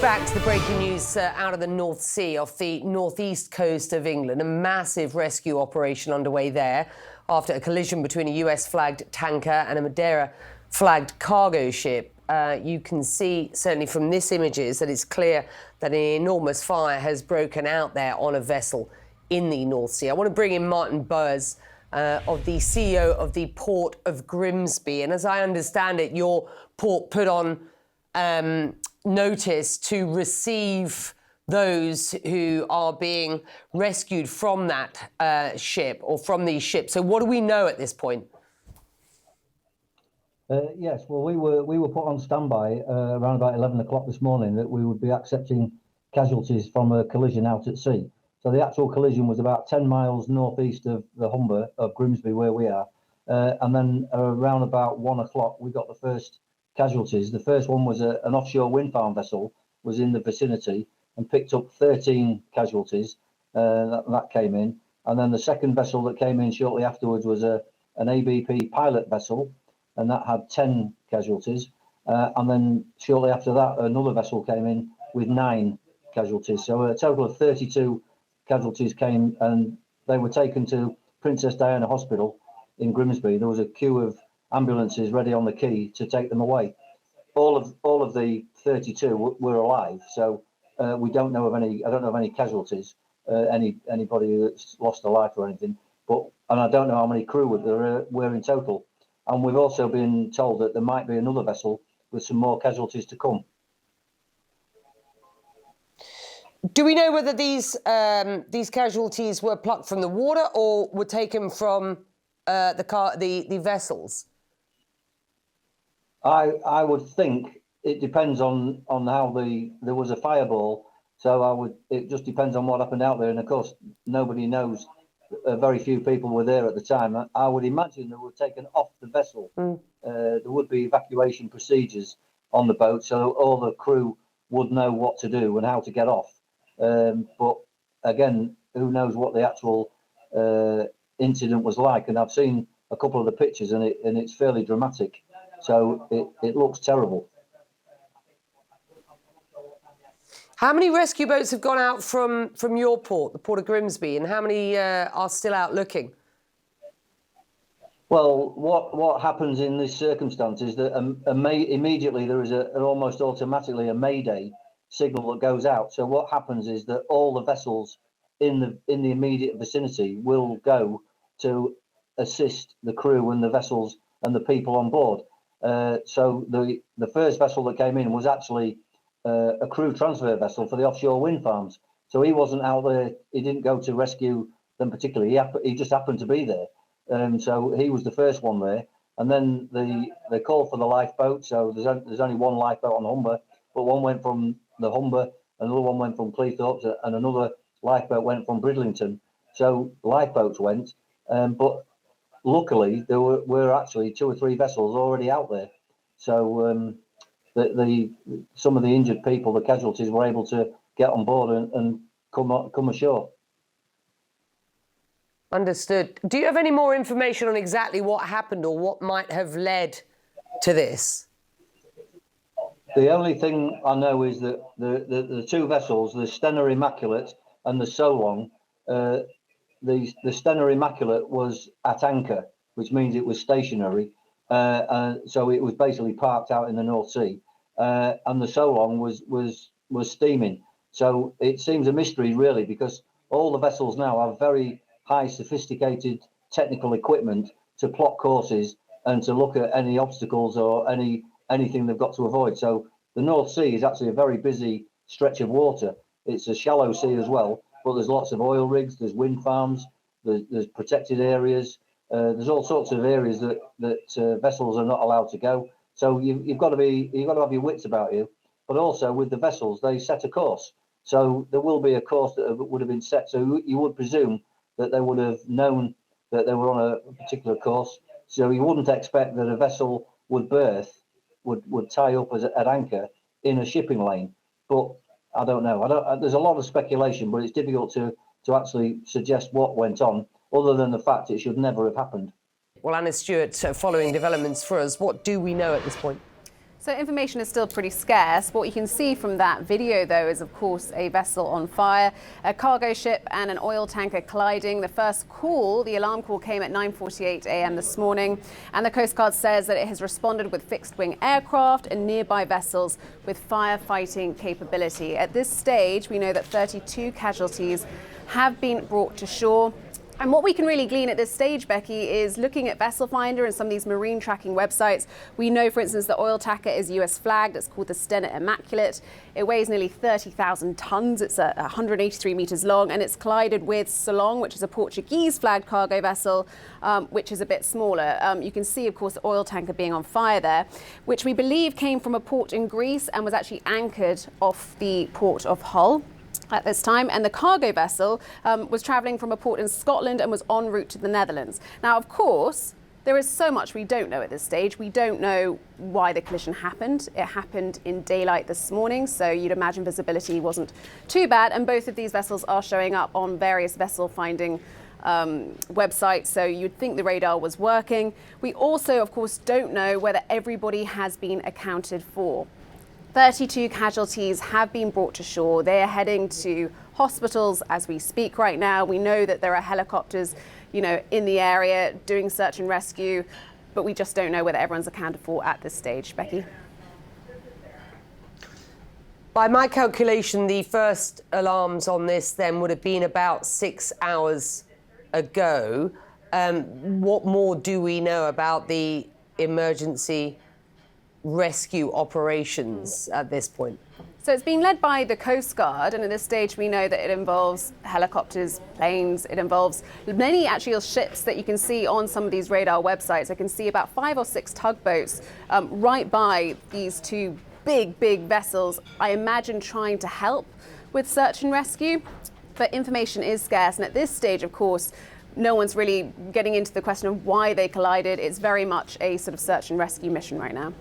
back to the breaking news out of the North Sea, off the northeast coast of England. A massive rescue operation underway there after a collision between a US-flagged tanker and a Madeira-flagged cargo ship. You can see, certainly from this images, that it's clear that an enormous fire has broken out there on a vessel in the North Sea. I want to bring in Martin Bowers, of the CEO of the Port of Grimsby. And as I understand it, your port put on notice to receive those who are being rescued from that ship or from these ships. So what do we know at this point? Yes, well, we were put on standby around about 11 o'clock this morning that we would be accepting casualties from a collision out at sea. So the actual collision was about 10 miles northeast of the Humber of Grimsby, where we are. And then around about 1 o'clock, we got the first casualties. The first one was an offshore wind farm vessel, was in the vicinity and picked up 13 casualties. That came in. And then the second vessel that came in shortly afterwards was an ABP pilot vessel, and that had 10 casualties. And then shortly after that, another vessel came in with 9 casualties. So a total of 32 casualties came, and they were taken to Princess Diana Hospital in Grimsby. There was a queue of ambulances ready on the quay to take them away. All of the 32 were alive, so we don't know of any. I don't know of any casualties, anybody that's lost a life or anything. And I don't know how many crew there were in total. And we've also been told that there might be another vessel with some more casualties to come. Do we know whether these casualties were plucked from the water or were taken from the vessels? I would think it depends on how there was a fireball, so it just depends on what happened out there, and of course nobody knows. Very few people were there at the time. I would imagine they were taken off the vessel. There would be evacuation procedures on the boat, so all the crew would know what to do and how to get off. But again, who knows what the actual incident was like? And I've seen a couple of the pictures, and it's fairly dramatic. So it looks terrible. How many rescue boats have gone out from your port, the Port of Grimsby, and how many are still out looking? Well, what happens in this circumstance is that immediately there is almost automatically a mayday signal that goes out. So what happens is that all the vessels in the immediate vicinity will go to assist the crew and the vessels and the people on board. So the first vessel that came in was actually a crew transfer vessel for the offshore wind farms. So he wasn't out there. He didn't go to rescue them particularly. He just happened to be there. So he was the first one there. And then they called for the lifeboat. So there's only one lifeboat on the Humber, but one went from the Humber, another one went from Cleethorpes, and another lifeboat went from Bridlington. So lifeboats went, but luckily there were actually 2 or 3 vessels already out there. So some of the injured people, the casualties, were able to get on board and come ashore. Understood. Do you have any more information on exactly what happened or what might have led to this? The only thing I know is that the 2 vessels, the Stena Immaculate and the Solong, the Stena Immaculate was at anchor, which means it was stationary. So it was basically parked out in the North Sea, and the Solong was steaming. So it seems a mystery, really, because all the vessels now have very high sophisticated technical equipment to plot courses and to look at any obstacles or anything they've got to avoid. So the North Sea is actually a very busy stretch of water. It's a shallow sea as well, but there's lots of oil rigs, there's wind farms, there's protected areas. There's all sorts of areas that vessels are not allowed to go. So you've got to have your wits about you. But also with the vessels, they set a course. So there will be a course that would have been set. So you would presume that they would have known that they were on a particular course. So you wouldn't expect that a vessel would tie up at anchor in a shipping lane. But I don't know. There's a lot of speculation, but it's difficult to actually suggest what went on, other than the fact it should never have happened. Well, Anna Stewart, following developments for us, what do we know at this point? So information is still pretty scarce. What you can see from that video, though, is of course a vessel on fire, a cargo ship and an oil tanker colliding. The first call, the alarm call, came at 9:48 a.m. this morning, and the Coast Guard says that it has responded with fixed-wing aircraft and nearby vessels with firefighting capability. At this stage, we know that 32 casualties have been brought to shore. And what we can really glean at this stage, Becky, is looking at Vessel Finder and some of these marine tracking websites. We know, for instance, the oil tanker is US flagged. It's called the Stena Immaculate. It weighs nearly 30,000 tons. It's 183 meters long, and it's collided with Solong, which is a Portuguese flagged cargo vessel, which is a bit smaller. You can see, of course, the oil tanker being on fire there, which we believe came from a port in Greece and was actually anchored off the port of Hull at this time, and the cargo vessel was travelling from a port in Scotland and was en route to the Netherlands. Now, of course, there is so much we don't know at this stage. We don't know why the collision happened. It happened in daylight this morning, so you'd imagine visibility wasn't too bad, and both of these vessels are showing up on various vessel finding websites, so you'd think the radar was working. We also, of course, don't know whether everybody has been accounted for. 32 casualties have been brought to shore. They are heading to hospitals as we speak right now. We know that there are helicopters, in the area doing search and rescue, but we just don't know whether everyone's accounted for at this stage. Becky? By my calculation, the first alarms on this then would have been about 6 hours ago. What more do we know about the emergency rescue operations at this point? So it's been led by the Coast Guard, and at this stage we know that it involves helicopters, planes, it involves many actual ships that you can see on some of these radar websites. I can see about 5 or 6 tugboats right by these two big vessels, I imagine trying to help with search and rescue, but information is scarce, and at this stage, of course, no one's really getting into the question of why they collided. It's very much a sort of search and rescue mission right now.